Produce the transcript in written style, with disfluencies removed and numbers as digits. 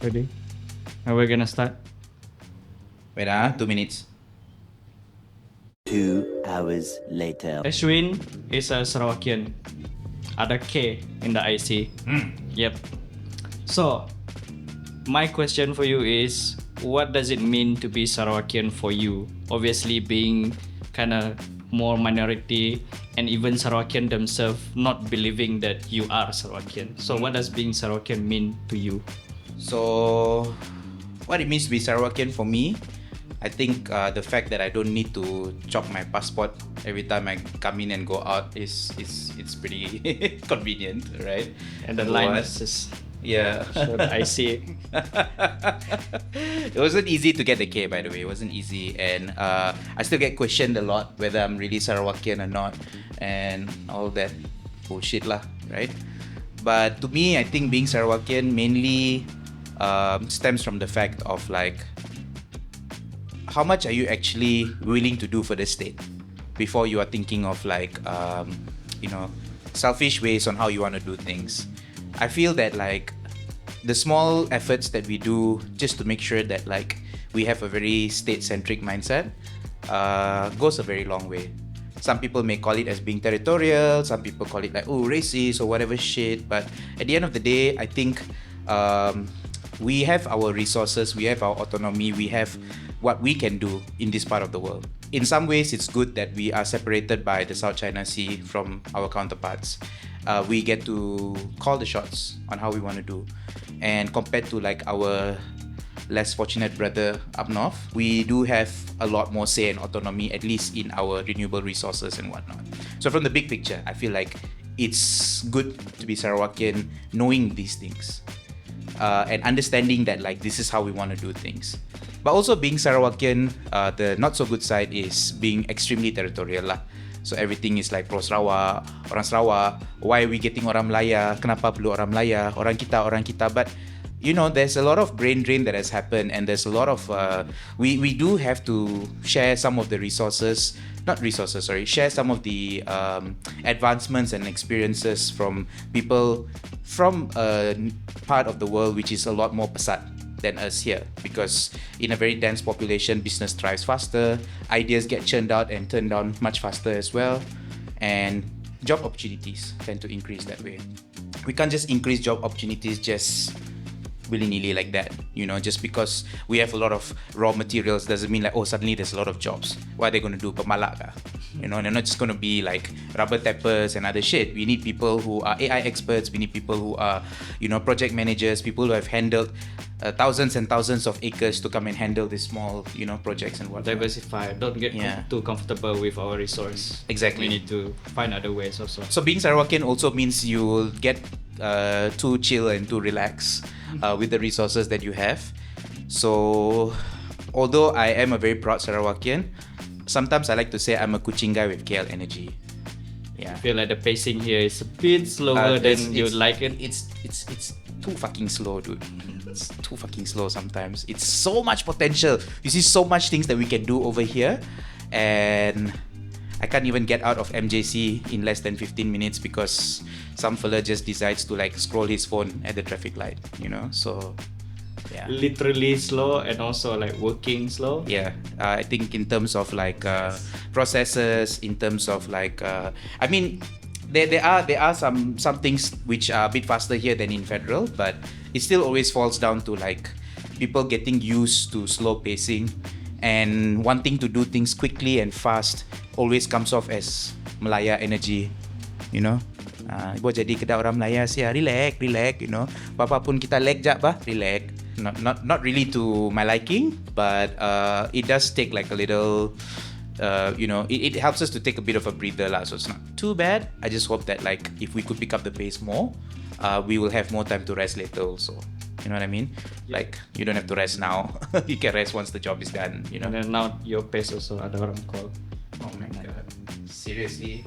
Ready? Are we gonna start? Wait, 2 minutes. 2 hours later. Ashwin is a Sarawakian. Ada K in the IC. Yep. So, my question for you is, what does it mean to be Sarawakian for you? Obviously, being kind of more minority, and even Sarawakian themselves not believing that you are Sarawakian. So, what does being Sarawakian mean to you? So, what it means to be Sarawakian for me, I think the fact that I don't need to chop my passport every time I come in and go out is it's pretty convenient, right? And the line is just yeah. I see. It wasn't easy to get the K, by the way. It wasn't easy, and I still get questioned a lot whether I'm really Sarawakian or not, and all that bullshit lah, right? But to me, I think being Sarawakian mainly stems from the fact of like, how much are you actually willing to do for the state before you are thinking of like selfish ways on how you want to do things. I feel that like the small efforts that we do just to make sure that like we have a very state-centric mindset goes a very long way. Some people may call it as being territorial, some people call it like, oh, racist or whatever shit, but at the end of the day, I think we have our resources, we have our autonomy, we have what we can do in this part of the world. In some ways, it's good that we are separated by the South China Sea from our counterparts. We get to call the shots on how we want to do. And compared to like our less fortunate brother up north, we do have a lot more say and autonomy, at least in our renewable resources and whatnot. So from the big picture, I feel like it's good to be Sarawakian knowing these things. And understanding that like this is how we want to do things. But also being Sarawakian, the not so good side is being extremely territorial lah. So everything is like pro Sarawak, orang Sarawak, why are we getting orang Melaya, kenapa perlu orang Melaya, orang kita. But you know, there's a lot of brain drain that has happened, and there's a lot of we do have to share some of the share some of the advancements and experiences from people from a part of the world which is a lot more pesat than us here, because in a very dense population, business thrives faster, ideas get churned out and turned down much faster as well, and job opportunities tend to increase that way. We can't just increase job opportunities just willy-nilly like that, you know, just because we have a lot of raw materials doesn't mean like, oh, suddenly there's a lot of jobs. What are they going to do? Pemalak ka? You know, they're not just going to be like rubber tappers and other shit. We need people who are AI experts. We need people who are, you know, project managers, people who have handled thousands and thousands of acres to come and handle these small, you know, projects and whatnot. Diversify. Don't get too comfortable with our resource. Exactly. We need to find other ways also. So being Sarawakian also means you will get too chill and too relax with the resources that you have. So although I am a very proud Sarawakian, sometimes I like to say I'm a kucing guy with KL energy. Yeah. I feel like the pacing here is a bit slower than you like it. It's too fucking slow, dude. It's too fucking slow sometimes. It's so much potential. You see so much things that we can do over here, and I can't even get out of MJC in less than 15 minutes because some fella just decides to like scroll his phone at the traffic light, you know? So yeah. Literally slow and also like working slow. Yeah, I think in terms of like processes, in terms of like I mean, there are some things which are a bit faster here than in federal, but it still always falls down to like people getting used to slow pacing, and wanting to do things quickly and fast always comes off as Melaya energy, you know. Buat jadi kedai orang Melaya sia, relax, you know. Apa pun kita lag jap bah, relax. Not really to my liking, but it does take like a little you know, it helps us to take a bit of a breather lah, so it's not too bad. I just hope that like if we could pick up the pace more, we will have more time to rest later also. You know what I mean? Yeah. Like you don't have to rest now. You can rest once the job is done, you know. And then now your pace also ada orang call. Oh my god. Seriously?